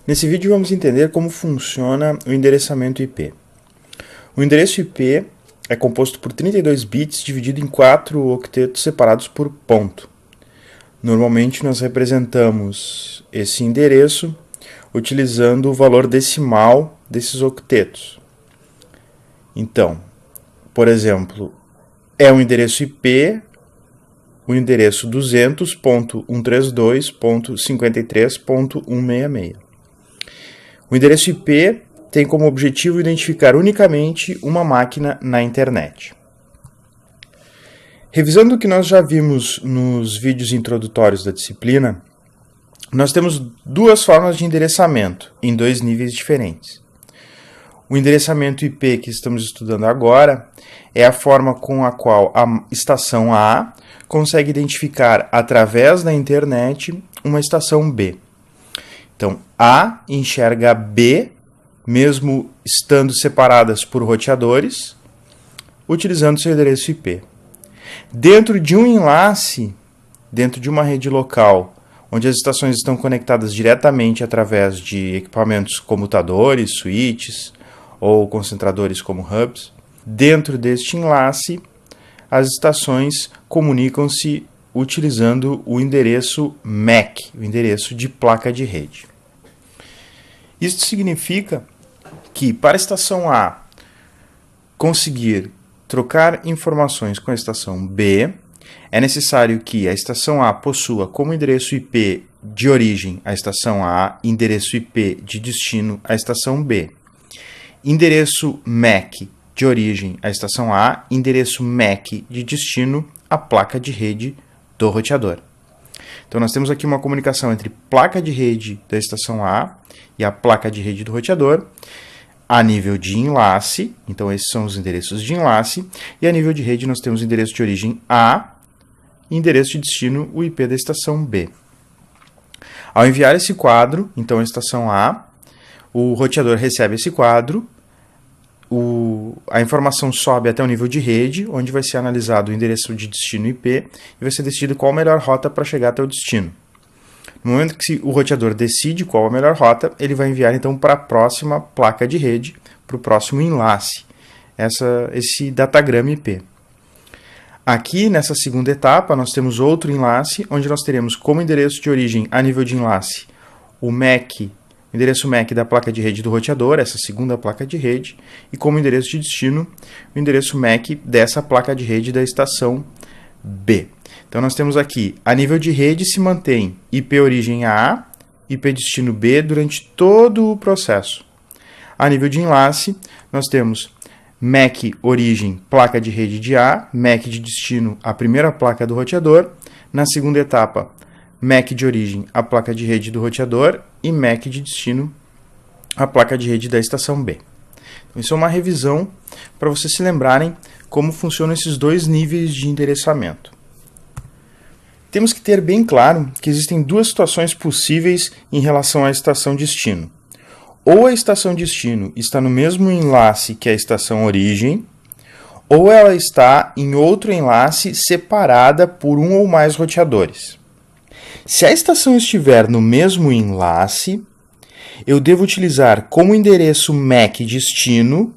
Nesse vídeo vamos entender como funciona o endereçamento IP. O endereço IP é composto por 32 bits dividido em 4 octetos separados por ponto. Normalmente nós representamos esse endereço utilizando o valor decimal desses octetos. Então, por exemplo, é um endereço IP, o endereço 200.132.53.166. O endereço IP tem como objetivo identificar unicamente uma máquina na internet. Revisando o que nós já vimos nos vídeos introdutórios da disciplina, nós temos duas formas de endereçamento em dois níveis diferentes. O endereçamento IP que estamos estudando agora é a forma com a qual a estação A consegue identificar através da internet uma estação B. Então, A enxerga B, mesmo estando separadas por roteadores, utilizando seu endereço IP. Dentro de um enlace, dentro de uma rede local, onde as estações estão conectadas diretamente através de equipamentos comutadores, switches ou concentradores como hubs, dentro deste enlace, as estações comunicam-se utilizando o endereço MAC, o endereço de placa de rede. Isso significa que para a estação A conseguir trocar informações com a estação B, é necessário que a estação A possua como endereço IP de origem a estação A, endereço IP de destino a estação B, endereço MAC de origem à estação A, endereço MAC de destino à placa de rede do roteador. Então nós temos aqui uma comunicação entre placa de rede da estação A e a placa de rede do roteador, a nível de enlace, então esses são os endereços de enlace, e a nível de rede nós temos o endereço de origem A e endereço de destino, o IP da estação B. Ao enviar esse quadro, então a estação A, o roteador recebe esse quadro, a informação sobe até o nível de rede, onde vai ser analisado o endereço de destino IP e vai ser decidido qual a melhor rota para chegar até o destino. No momento que o roteador decide qual a melhor rota, ele vai enviar então para a próxima placa de rede, para o próximo enlace, esse datagrama IP. Aqui, nessa segunda etapa, nós temos outro enlace, onde nós teremos como endereço de origem a nível de enlace o MAC, o endereço MAC da placa de rede do roteador, essa segunda placa de rede, e como endereço de destino, o endereço MAC dessa placa de rede da estação B. Então nós temos aqui, a nível de rede se mantém IP origem A, IP destino B durante todo o processo. A nível de enlace, nós temos MAC origem placa de rede de A, MAC de destino a primeira placa do roteador, na segunda etapa, MAC de origem a placa de rede do roteador e MAC de destino a placa de rede da estação B. Então, isso é uma revisão para vocês se lembrarem como funcionam esses dois níveis de endereçamento. Temos que ter bem claro que existem duas situações possíveis em relação à estação destino. Ou a estação destino está no mesmo enlace que a estação origem, ou ela está em outro enlace separada por um ou mais roteadores. Se a estação estiver no mesmo enlace, eu devo utilizar como endereço MAC destino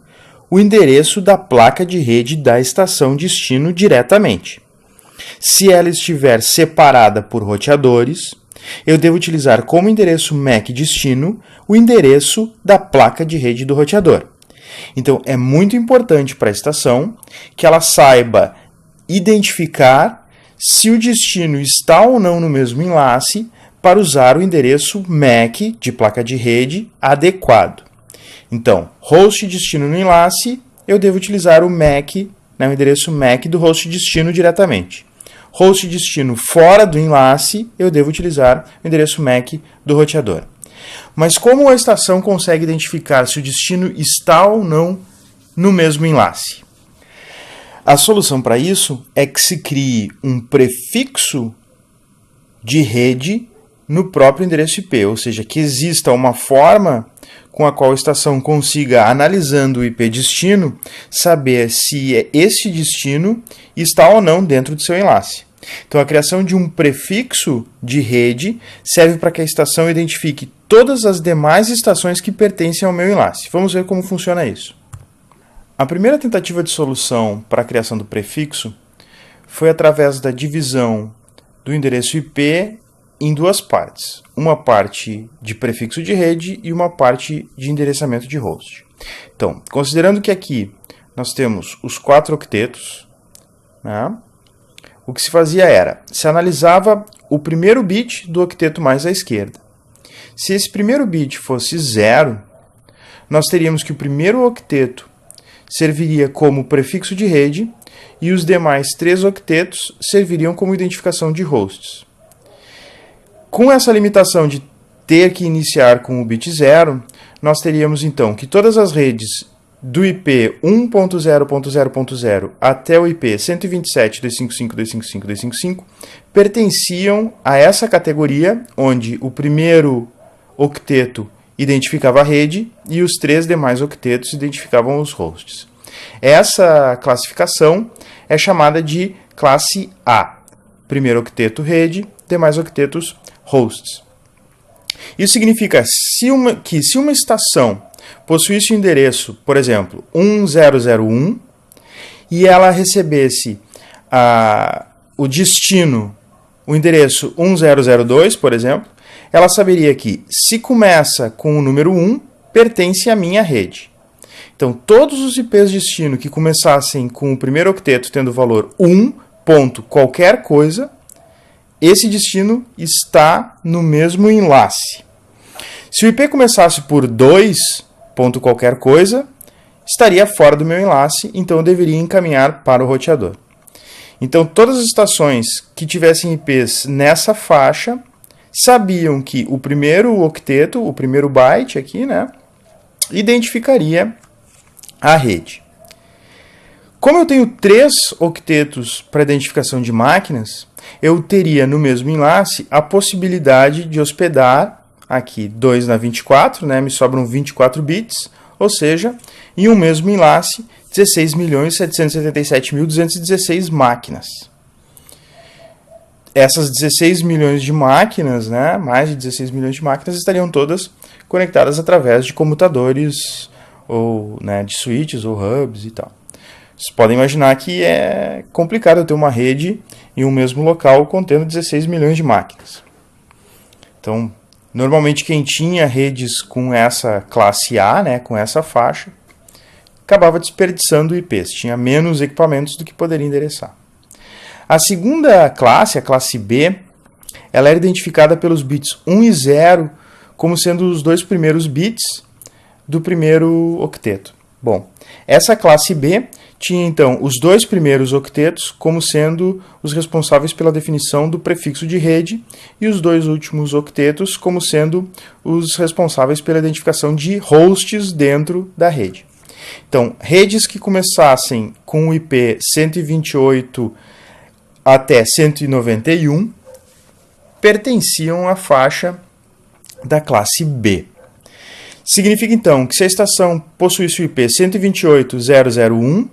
o endereço da placa de rede da estação destino diretamente. Se ela estiver separada por roteadores, eu devo utilizar como endereço MAC destino o endereço da placa de rede do roteador. Então, é muito importante para a estação que ela saiba identificar se o destino está ou não no mesmo enlace para usar o endereço MAC de placa de rede adequado. Então, host destino no enlace, eu devo utilizar o MAC, o endereço MAC do host destino diretamente. Host destino fora do enlace, eu devo utilizar o endereço MAC do roteador. Mas como a estação consegue identificar se o destino está ou não no mesmo enlace? A solução para isso é que se crie um prefixo de rede no próprio endereço IP, ou seja, que exista uma forma com a qual a estação consiga, analisando o IP destino, saber se esse destino está ou não dentro do seu enlace. Então, a criação de um prefixo de rede serve para que a estação identifique todas as demais estações que pertencem ao meu enlace. Vamos ver como funciona isso. A primeira tentativa de solução para a criação do prefixo foi através da divisão do endereço IP em duas partes. Uma parte de prefixo de rede e uma parte de endereçamento de host. Então, considerando que aqui nós temos os 4 octetos, né? O que se fazia era, se analisava o primeiro bit do octeto mais à esquerda. Se esse primeiro bit fosse 0, nós teríamos que o primeiro octeto serviria como prefixo de rede e os demais 3 octetos serviriam como identificação de hosts. Com essa limitação de ter que iniciar com o bit 0, nós teríamos então que todas as redes do IP 1.0.0.0 até o IP 127.255.255.255 pertenciam a essa categoria, onde o primeiro octeto identificava a rede e os 3 demais octetos identificavam os hosts. Essa classificação é chamada de classe A. Primeiro octeto rede, demais octetos hosts. Isso significa que se uma estação possuísse o endereço, por exemplo, 1001, e ela recebesse o destino, o endereço 1002, por exemplo, ela saberia que, se começa com o número 1, pertence à minha rede. Então, todos os IPs destino que começassem com o primeiro octeto tendo o valor 1, ponto qualquer coisa, esse destino está no mesmo enlace. Se o IP começasse por 2, ponto qualquer coisa, estaria fora do meu enlace, então eu deveria encaminhar para o roteador. Então, todas as estações que tivessem IPs nessa faixa sabiam que o primeiro octeto, o primeiro byte aqui, né, identificaria a rede. Como eu tenho 3 octetos para identificação de máquinas, eu teria no mesmo enlace a possibilidade de hospedar aqui 2 na 24, né, me sobram 24 bits, ou seja, em um mesmo enlace, 16.777.216 máquinas. Essas 16 milhões de máquinas, né, mais de 16 milhões de máquinas, estariam todas conectadas através de comutadores, ou, né, de switches ou hubs e tal. Vocês podem imaginar que é complicado eu ter uma rede em um mesmo local contendo 16 milhões de máquinas. Então, normalmente quem tinha redes com essa classe A, né, com essa faixa, acabava desperdiçando IPs, tinha menos equipamentos do que poderia endereçar. A segunda classe, a classe B, ela era identificada pelos bits 1 e 0 como sendo os 2 primeiros bits do primeiro octeto. Bom, essa classe B tinha então os 2 primeiros octetos como sendo os responsáveis pela definição do prefixo de rede e os 2 últimos octetos como sendo os responsáveis pela identificação de hosts dentro da rede. Então, redes que começassem com o IP 128 até 191 pertenciam à faixa da classe B. Significa então que se a estação possuísse o IP 128.001,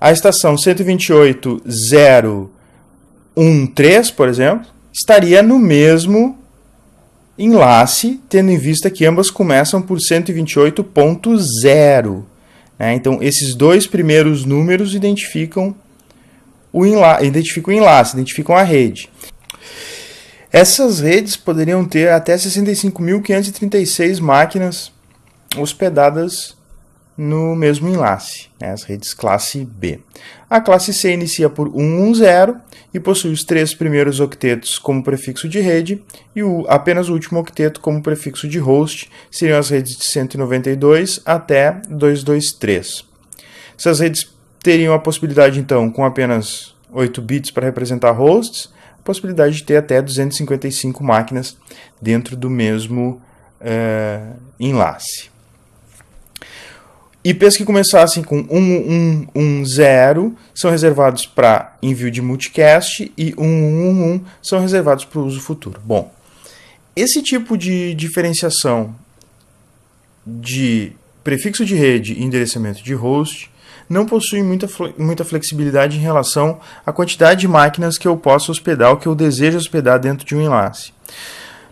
a estação 128.013, por exemplo, estaria no mesmo enlace, tendo em vista que ambas começam por 128.0. Né? Então, esses 2 primeiros números identificam o enlace, identificam a rede. Essas redes poderiam ter até 65.536 máquinas hospedadas no mesmo enlace, né, as redes classe B. A classe C inicia por 110 e possui os 3 primeiros octetos como prefixo de rede e apenas o último octeto como prefixo de host, seriam as redes de 192 até 223. Essas redes teriam a possibilidade, então, com apenas 8 bits para representar hosts, a possibilidade de ter até 255 máquinas dentro do mesmo enlace. IPs que começassem com 1110 são reservados para envio de multicast e 1111 são reservados para o uso futuro. Bom, esse tipo de diferenciação de prefixo de rede e endereçamento de host não possui muita flexibilidade em relação à quantidade de máquinas que eu posso hospedar ou que eu desejo hospedar dentro de um enlace.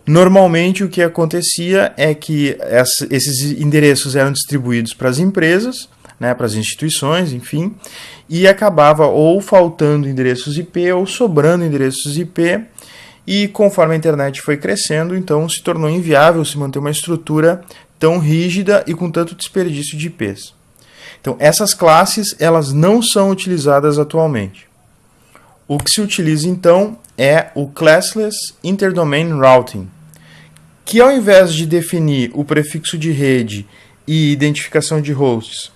Normalmente o que acontecia é que esses endereços eram distribuídos para as empresas, né, para as instituições, enfim, e acabava ou faltando endereços IP ou sobrando endereços IP, e conforme a internet foi crescendo, então se tornou inviável se manter uma estrutura tão rígida e com tanto desperdício de IPs. Então essas classes elas não são utilizadas atualmente. O que se utiliza então é o Classless Interdomain Routing, que ao invés de definir o prefixo de rede e identificação de hosts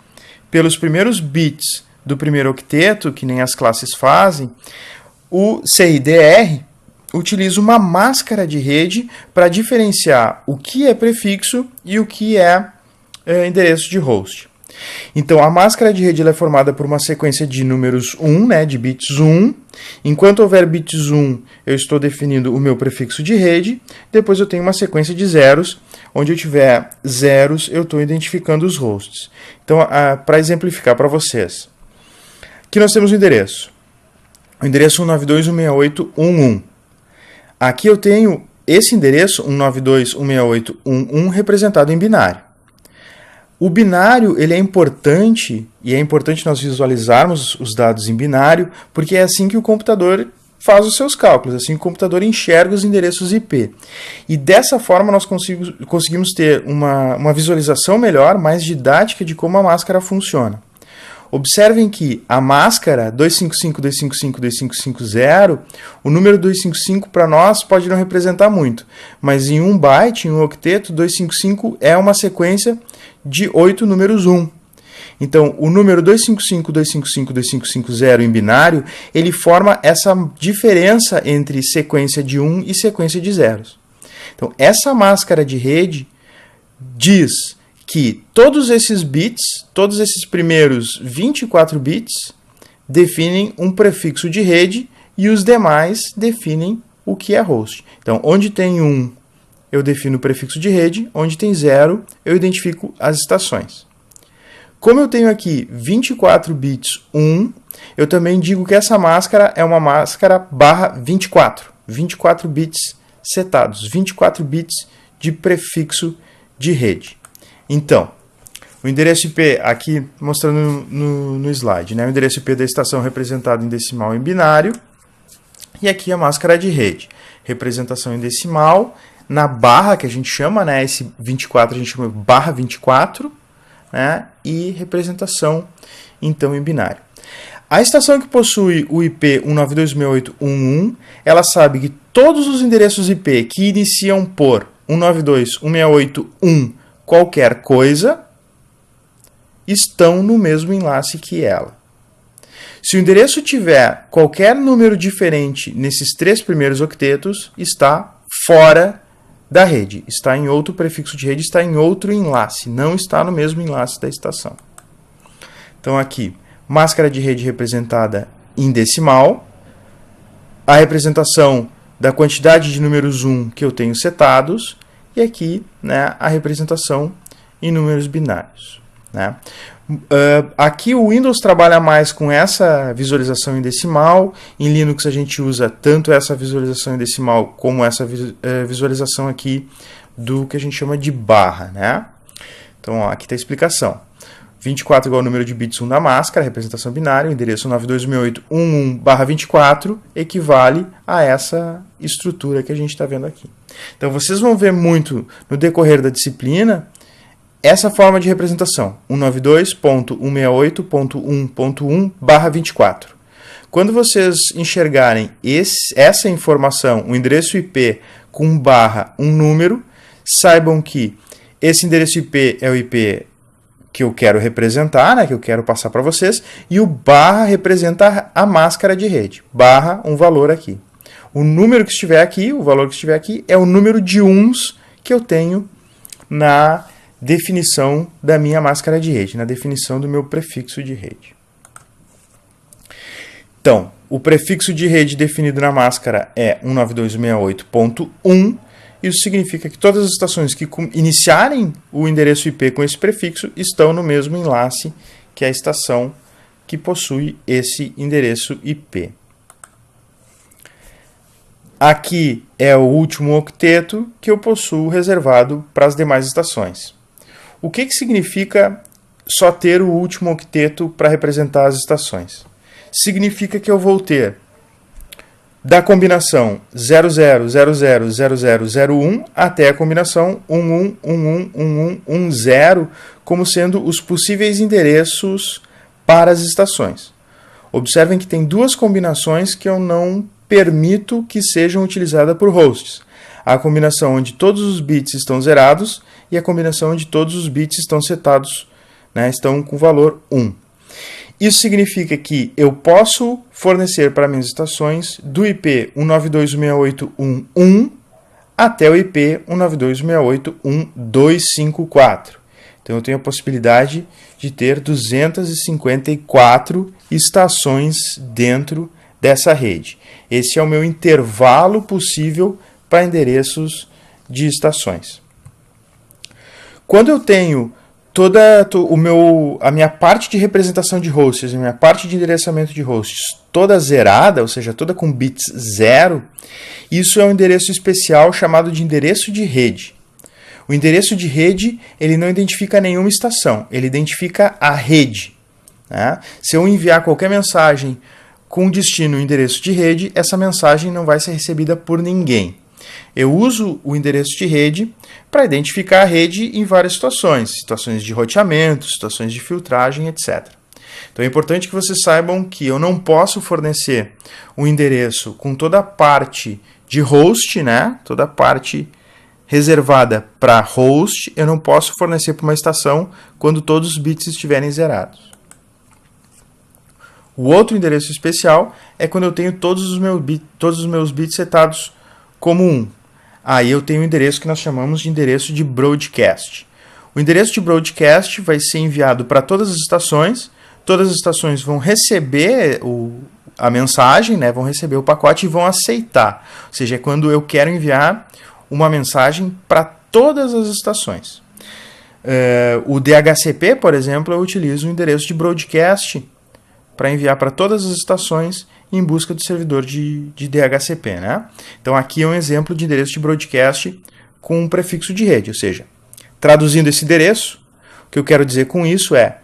pelos primeiros bits do primeiro octeto, que nem as classes fazem, o CIDR utiliza uma máscara de rede para diferenciar o que é prefixo e o que é endereço de host. Então, a máscara de rede ela é formada por uma sequência de números 1, né, de bits 1. Enquanto houver bits 1, eu estou definindo o meu prefixo de rede. Depois eu tenho uma sequência de zeros. Onde eu tiver zeros, eu estou identificando os hosts. Então, para exemplificar para vocês, aqui nós temos o endereço. O endereço 192.168.1.1. Aqui eu tenho esse endereço, 192.168.1.1, representado em binário. O binário ele é importante, e é importante nós visualizarmos os dados em binário, porque é assim que o computador faz os seus cálculos, assim que o computador enxerga os endereços IP. E dessa forma nós conseguimos ter uma visualização melhor, mais didática de como a máscara funciona. Observem que a máscara 255.255.250, o número 255 para nós pode não representar muito, mas em 1 byte, em um octeto, 255 é uma sequência de 8 números 1. Então, o número 255.255.250 em binário, ele forma essa diferença entre sequência de 1 e sequência de zeros. Então, essa máscara de rede diz que todos esses bits, todos esses primeiros 24 bits, definem um prefixo de rede e os demais definem o que é host. Então, onde tem 1, eu defino o prefixo de rede, onde tem 0, eu identifico as estações. Como eu tenho aqui 24 bits 1, eu também digo que essa máscara é uma máscara barra 24. 24 bits setados, 24 bits de prefixo de rede. Então, o endereço IP, aqui mostrando no slide, né? O endereço IP da estação representado em decimal em binário, e aqui a máscara de rede, representação em decimal, na barra que a gente chama, né? Esse 24 a gente chama barra 24, né? E representação, então, em binário. A estação que possui o IP 192.168.1.1, ela sabe que todos os endereços IP que iniciam por 192.168.1 qualquer coisa estão no mesmo enlace que ela. Se o endereço tiver qualquer número diferente nesses 3 primeiros octetos, está fora da rede, está em outro prefixo de rede, está em outro enlace, não está no mesmo enlace da estação. Então aqui, máscara de rede representada em decimal, a representação da quantidade de números 1 que eu tenho setados, e aqui, né, a representação em números binários. Né? Aqui o Windows trabalha mais com essa visualização em decimal. Em Linux a gente usa tanto essa visualização em decimal como essa visualização aqui do que a gente chama de barra. Né? Então ó, aqui está a explicação. 24 igual ao número de bits 1 da máscara, representação binária, o endereço 92.168.1.1/24 equivale a essa estrutura que a gente está vendo aqui. Então vocês vão ver muito no decorrer da disciplina essa forma de representação, 192.168.1.1/24. Quando vocês enxergarem essa informação, o endereço IP com barra um número, saibam que esse endereço IP é o IP que eu quero representar, né, que eu quero passar para vocês, e o barra representa a máscara de rede, barra um valor aqui. O número que estiver aqui, o valor que estiver aqui, é o número de uns que eu tenho na definição da minha máscara de rede, na definição do meu prefixo de rede. Então, o prefixo de rede definido na máscara é 192.168.1, isso significa que todas as estações que iniciarem o endereço IP com esse prefixo estão no mesmo enlace que a estação que possui esse endereço IP. Aqui é o último octeto que eu possuo reservado para as demais estações. O que significa só ter o último octeto para representar as estações? Significa que eu vou ter da combinação 00000001 até a combinação 11111110 como sendo os possíveis endereços para as estações. Observem que tem duas combinações que eu não permito que sejam utilizadas por hosts. A combinação onde todos os bits estão zerados e a combinação onde todos os bits estão setados, né, estão com valor 1. Isso significa que eu posso fornecer para minhas estações do IP 192.168.1.1 até o IP 192.168.1.254. Então eu tenho a possibilidade de ter 254 estações dentro dessa rede. Esse é o meu intervalo possível para endereços de estações. Quando eu tenho a minha parte de representação de hosts, a minha parte de endereçamento de hosts toda zerada, ou seja, toda com bits 0, isso é um endereço especial chamado de endereço de rede. O endereço de rede, ele não identifica nenhuma estação, ele identifica a rede, né? Se eu enviar qualquer mensagem com destino endereço de rede, essa mensagem não vai ser recebida por ninguém. Eu uso o endereço de rede para identificar a rede em várias situações de roteamento, situações de filtragem, etc. Então é importante que vocês saibam que eu não posso fornecer um endereço com toda a parte de host, né? Toda a parte reservada para host, eu não posso fornecer para uma estação quando todos os bits estiverem zerados. O outro endereço especial é quando eu tenho todos os meus bits setados como 1. Aí eu tenho um endereço que nós chamamos de endereço de broadcast. O endereço de broadcast vai ser enviado para todas as estações vão receber a mensagem, né, vão receber o pacote e vão aceitar. Ou seja, é quando eu quero enviar uma mensagem para todas as estações. O DHCP, por exemplo, eu utilizo o endereço de broadcast para enviar para todas as estações em busca do servidor de DHCP, né? Então aqui é um exemplo de endereço de broadcast com um prefixo de rede, ou seja, traduzindo esse endereço, o que eu quero dizer com isso é,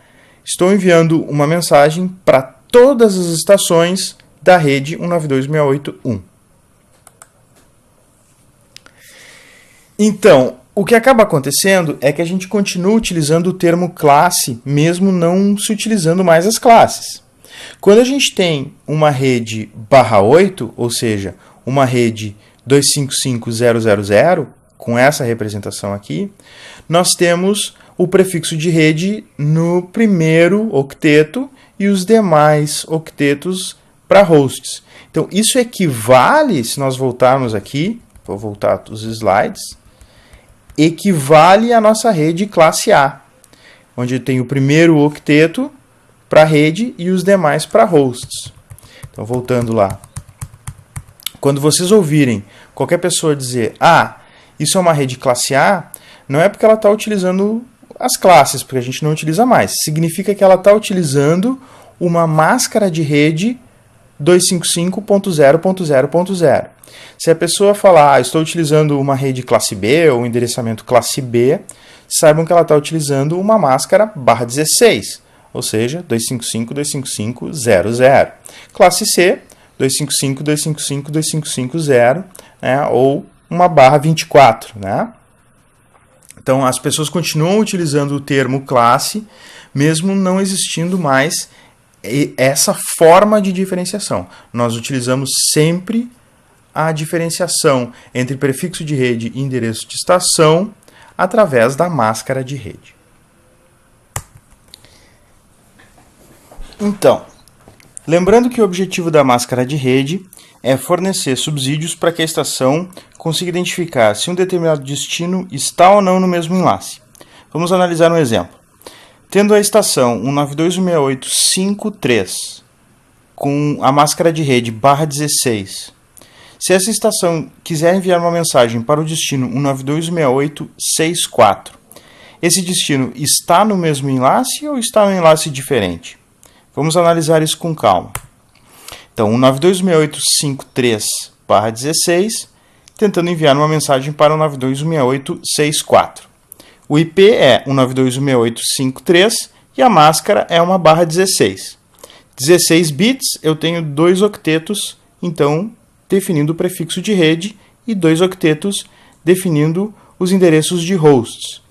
estou enviando uma mensagem para todas as estações da rede 192.168.1. Então, o que acaba acontecendo é que a gente continua utilizando o termo classe, mesmo não se utilizando mais as classes. Quando a gente tem uma rede /8, ou seja, uma rede 255.0.0.0, com essa representação aqui, nós temos o prefixo de rede no primeiro octeto e os demais octetos para hosts. Então, isso equivale, se nós voltarmos aqui, vou voltar os slides, equivale à nossa rede classe A, onde tem o primeiro octeto para rede e os demais para hosts. Então, voltando lá. Quando vocês ouvirem qualquer pessoa dizer, isso é uma rede classe A, não é porque ela está utilizando as classes, porque a gente não utiliza mais. Significa que ela está utilizando uma máscara de rede 255.0.0.0. Se a pessoa falar, estou utilizando uma rede classe B ou um endereçamento classe B, saibam que ela está utilizando uma máscara /16. Ou seja, 255.255.0.0. Classe C, 255.255.255.0, né, ou uma /24. Né? Então, as pessoas continuam utilizando o termo classe, mesmo não existindo mais essa forma de diferenciação. Nós utilizamos sempre a diferenciação entre prefixo de rede e endereço de estação através da máscara de rede. Então, lembrando que o objetivo da máscara de rede é fornecer subsídios para que a estação consiga identificar se um determinado destino está ou não no mesmo enlace. Vamos analisar um exemplo. Tendo a estação 192.168.5.3 com a máscara de rede /16, se essa estação quiser enviar uma mensagem para o destino 192.168.6.4, esse destino está no mesmo enlace ou está em um enlace diferente? Vamos analisar isso com calma. Então, 192.168.5.3 92.168.16, tentando enviar uma mensagem para o 92.168.64. O IP é 192.168.53 e a máscara é uma barra 16. 16 bits, eu tenho 2 octetos, então, definindo o prefixo de rede, e 2 octetos definindo os endereços de hosts.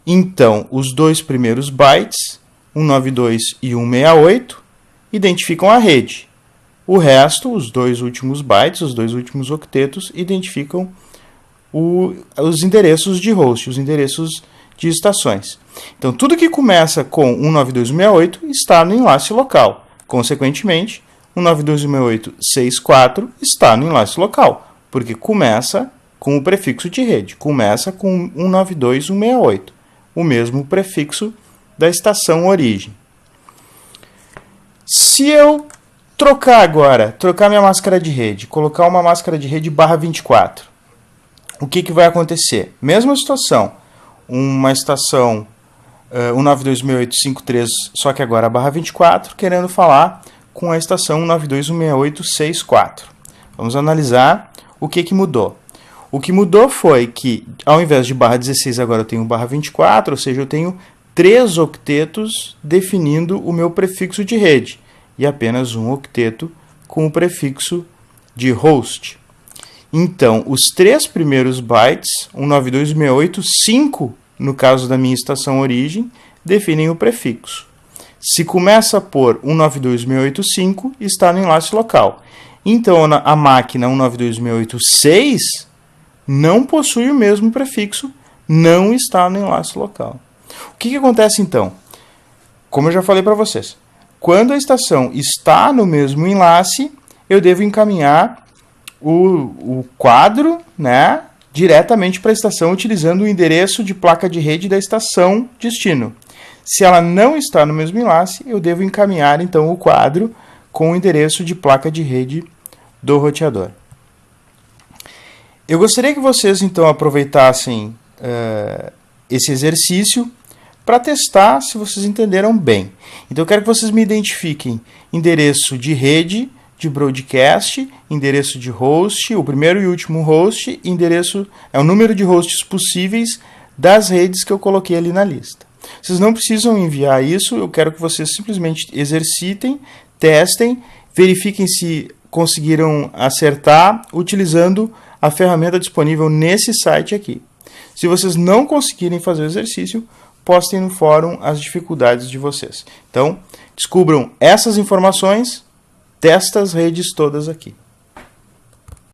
Então, os dois primeiros bytes, 192 e 168, identificam a rede. O resto, os dois últimos bytes, os dois últimos octetos, identificam os endereços de host, os endereços de estações. Então, tudo que começa com 192.168 está no enlace local. Consequentemente, 192.168.64 está no enlace local, porque começa com o prefixo de rede, começa com 192.168, o mesmo prefixo da estação origem. Se eu trocar minha máscara de rede, colocar uma máscara de rede barra 24, o que vai acontecer? Mesma situação, uma estação 192.168.53, só que agora barra 24, querendo falar com a estação 192.168.64. Vamos analisar o que mudou. O que mudou foi que, ao invés de barra 16, agora eu tenho barra 24, ou seja, eu tenho 3 octetos definindo o meu prefixo de rede, e apenas um octeto com o prefixo de host. Então, os 3 primeiros bytes, 192.168.5, no caso da minha estação origem, definem o prefixo. Se começa por 192.168.5, está no enlace local. Então, a máquina 192.168.6 não possui o mesmo prefixo, não está no enlace local. O que acontece então? Como eu já falei para vocês, quando a estação está no mesmo enlace, eu devo encaminhar o quadro, né, diretamente para a estação utilizando o endereço de placa de rede da estação destino. Se ela não está no mesmo enlace, eu devo encaminhar então o quadro com o endereço de placa de rede do roteador. Eu gostaria que vocês então aproveitassem esse exercício para testar se vocês entenderam bem. Então eu quero que vocês me identifiquem endereço de rede, de broadcast, endereço de host, o primeiro e último host, endereço é o número de hosts possíveis das redes que eu coloquei ali na lista. Vocês não precisam enviar isso, eu quero que vocês simplesmente exercitem, testem, verifiquem se conseguiram acertar utilizando a ferramenta disponível nesse site aqui. Se vocês não conseguirem fazer o exercício, postem no fórum as dificuldades de vocês. Então, descubram essas informações destas redes todas aqui.